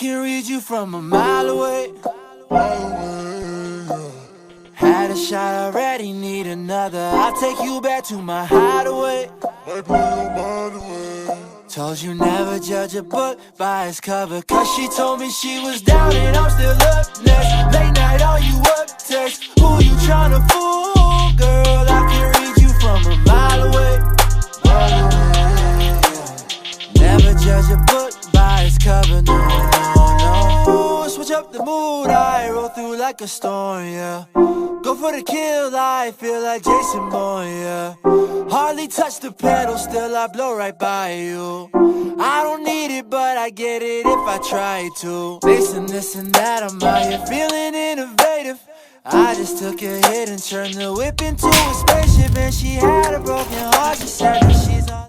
can read you from a mile away. Had a shot already, need another. I'll take you back to my hideaway. Might blow your mind away. Told you never judge a book by its cover, cause she told me she was down and I'm still up next. Late night, all you up text. Who you tryna fool, girl? I can read you from a mile away. Never judge a book by its cover, no, no, no. Switch up the mood, I roll through like a storm, yeah. Go for the kill, I feel like Jason Bourne, yeah. Hardly touch the pedal, still I blow right by you. I don't need it, but I get it if I try to. Facing this and that, I'm out here feeling innovative. I just took a hit and turned the whip into a spaceship. And she had a broken heart, she said that